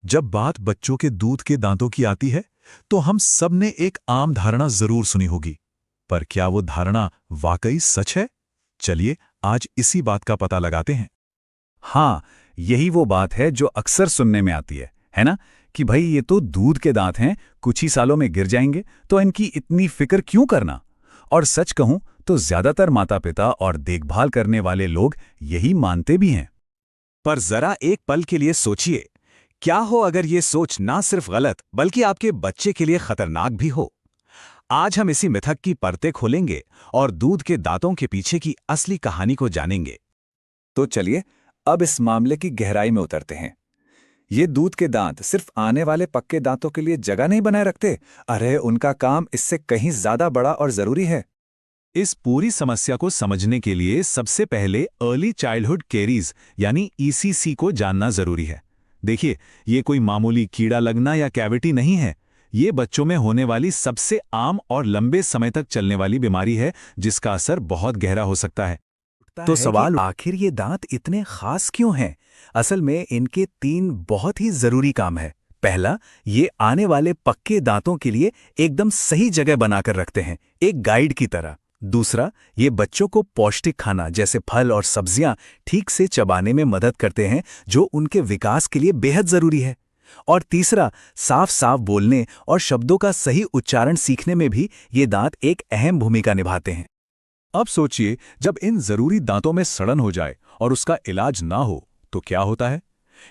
जब बात बच्चों के दूध के दांतों की आती है तो हम सब ने एक आम धारणा जरूर सुनी होगी। पर क्या वो धारणा वाकई सच है? चलिए आज इसी बात का पता लगाते हैं। हाँ, यही वो बात है जो अक्सर सुनने में आती है ना? कि भाई ये तो दूध के दांत हैं, कुछ ही सालों में गिर जाएंगे, तो इनकी इतनी फिक्र क्यों करना? और सच कहूं तो ज्यादातर माता-पिता और देखभाल करने वाले लोग यही मानते भी हैं। पर जरा एक पल के लिए सोचिए, क्या हो अगर ये सोच ना सिर्फ गलत बल्कि आपके बच्चे के लिए खतरनाक भी हो। आज हम इसी मिथक की परतें खोलेंगे और दूध के दांतों के पीछे की असली कहानी को जानेंगे। तो चलिए अब इस मामले की गहराई में उतरते हैं। ये दूध के दांत सिर्फ आने वाले पक्के दांतों के लिए जगह नहीं बनाए रखते, अरे उनका काम इससे कहीं ज्यादा बड़ा और जरूरी है। इस पूरी समस्या को समझने के लिए सबसे पहले अर्ली चाइल्डहुड कैरीज यानी ईसीसी को जानना जरूरी है। देखिए, ये कोई मामूली कीड़ा लगना या कैविटी नहीं है। ये बच्चों में होने वाली सबसे आम और लंबे समय तक चलने वाली बीमारी है, जिसका असर बहुत गहरा हो सकता है। तो सवाल आखिर ये दांत इतने खास क्यों हैं? असल में इनके 3 बहुत ही जरूरी काम है। पहला, ये आने वाले पक्के दांतों के लिए एकदम सही जगह बनाकर रखते हैं, एक गाइड की तरह। दूसरा, ये बच्चों को पौष्टिक खाना जैसे फल और सब्जियां ठीक से चबाने में मदद करते हैं, जो उनके विकास के लिए बेहद जरूरी है। और तीसरा, साफ साफ बोलने और शब्दों का सही उच्चारण सीखने में भी ये दांत एक अहम भूमिका निभाते हैं। अब सोचिए, जब इन जरूरी दांतों में सड़न हो जाए और उसका इलाज ना हो तो क्या होता है?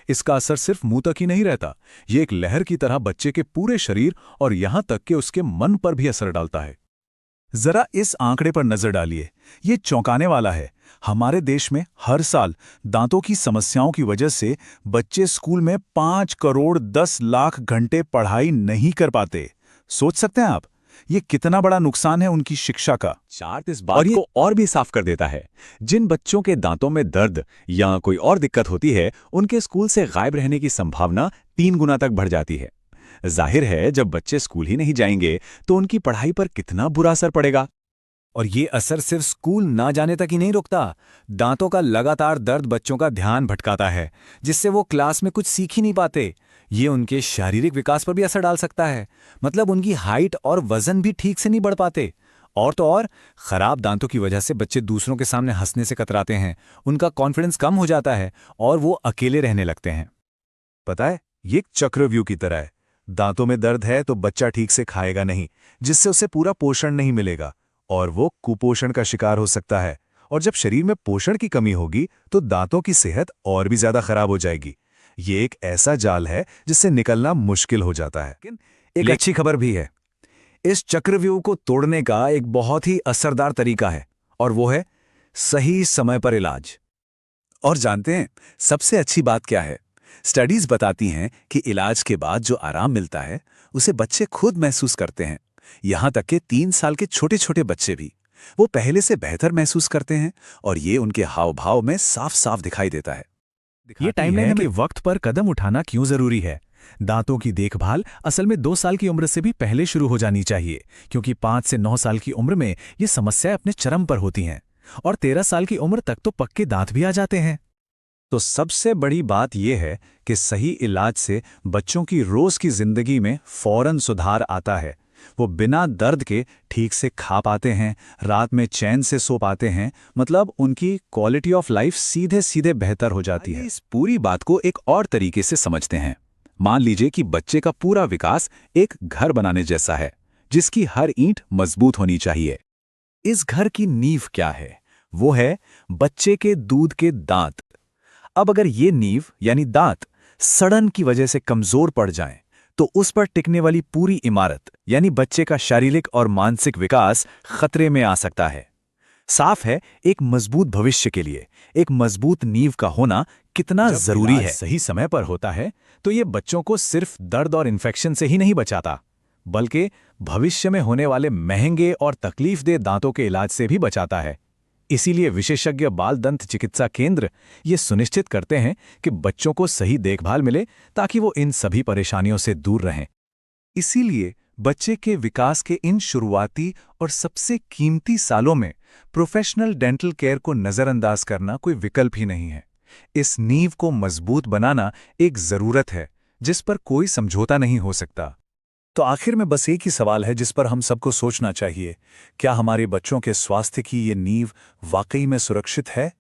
इसका असर सिर्फ मुंह तक ही नहीं रहता, ये एक लहर की तरह बच्चे के पूरे शरीर और यहां तक कि उसके मन पर भी असर डालता है। जरा इस आंकड़े पर नजर डालिए, ये चौंकाने वाला है। हमारे देश में हर साल दांतों की समस्याओं की वजह से बच्चे स्कूल में 5 करोड़ 10 लाख घंटे पढ़ाई नहीं कर पाते। सोच सकते हैं आप, ये कितना बड़ा नुकसान है उनकी शिक्षा का। चार्ट इस बात को और भी साफ कर देता है। जिन बच्चों के दांतों में दर्द या कोई और दिक्कत होती है, उनके स्कूल से गायब रहने की संभावना 3 गुना तक बढ़ जाती है। जाहिर है, जब बच्चे स्कूल ही नहीं जाएंगे तो उनकी पढ़ाई पर कितना बुरा असर पड़ेगा। और ये असर सिर्फ स्कूल ना जाने तक ही नहीं रुकता। दांतों का लगातार दर्द बच्चों का ध्यान भटकाता है, जिससे वो क्लास में कुछ सीख ही नहीं पाते। ये उनके शारीरिक विकास पर भी असर डाल सकता है, मतलब उनकी हाइट और वजन भी ठीक से नहीं बढ़ पाते। और तो और, खराब दांतों की वजह से बच्चे दूसरों के सामने हंसने से कतराते हैं, उनका कॉन्फिडेंस कम हो जाता है और वो अकेले रहने लगते हैं। पता है, ये एक चक्रव्यूह की तरह है। दांतों में दर्द है तो बच्चा ठीक से खाएगा नहीं, जिससे उसे पूरा पोषण नहीं मिलेगा और वो कुपोषण का शिकार हो सकता है। और जब शरीर में पोषण की कमी होगी तो दांतों की सेहत और भी ज्यादा खराब हो जाएगी। ये एक ऐसा जाल है जिससे निकलना मुश्किल हो जाता है। एक अच्छी खबर भी है। इस चक्रव्यूह को तोड़ने का एक बहुत ही असरदार तरीका है, और वो है सही समय पर इलाज। और जानते हैं सबसे अच्छी बात क्या है? स्टडीज बताती हैं कि इलाज के बाद जो आराम मिलता है उसे बच्चे खुद महसूस करते हैं। यहां तक कि 3 साल के छोटे छोटे बच्चे भी वो पहले से बेहतर महसूस करते हैं, और ये उनके हाव भाव में साफ साफ दिखाई देता है। ये टाइमलाइन के वक्त पर कदम उठाना क्यों जरूरी है? दांतों की देखभाल असल में 2 साल की उम्र से भी पहले शुरू हो जानी चाहिए, क्योंकि 5 से 9 साल की उम्र में ये समस्याएं अपने चरम पर होती हैं और 13 साल की उम्र तक तो पक्के दांत भी आ जाते हैं। तो सबसे बड़ी बात यह है कि सही इलाज से बच्चों की रोज की जिंदगी में फौरन सुधार आता है। वो बिना दर्द के ठीक से खा पाते हैं, रात में चैन से सो पाते हैं, मतलब उनकी क्वालिटी ऑफ लाइफ सीधे सीधे बेहतर हो जाती है। इस पूरी बात को एक और तरीके से समझते हैं। मान लीजिए कि बच्चे का पूरा विकास एक घर बनाने जैसा है, जिसकी हर ईंट मजबूत होनी चाहिए। इस घर की नींव क्या है? वो है बच्चे के दूध के दांत। अब अगर ये नींव यानी दांत सड़न की वजह से कमजोर पड़ जाएं, तो उस पर टिकने वाली पूरी इमारत यानी बच्चे का शारीरिक और मानसिक विकास खतरे में आ सकता है। साफ है, एक मजबूत भविष्य के लिए एक मजबूत नींव का होना कितना जरूरी है। सही समय पर होता है तो ये बच्चों को सिर्फ दर्द और इन्फेक्शन से ही नहीं बचाता, बल्कि भविष्य में होने वाले महंगे और तकलीफदेह दांतों के इलाज से भी बचाता है। इसीलिए विशेषज्ञ बाल दंत चिकित्सा केंद्र ये सुनिश्चित करते हैं कि बच्चों को सही देखभाल मिले, ताकि वो इन सभी परेशानियों से दूर रहें। इसीलिए बच्चे के विकास के इन शुरुआती और सबसे कीमती सालों में प्रोफेशनल डेंटल केयर को नजरअंदाज करना कोई विकल्प ही नहीं है। इस नींव को मजबूत बनाना एक जरूरत है, जिस पर कोई समझौता नहीं हो सकता। तो आखिर में बस एक ही सवाल है जिस पर हम सबको सोचना चाहिए। क्या हमारे बच्चों के स्वास्थ्य की ये नींव वाकई में सुरक्षित है?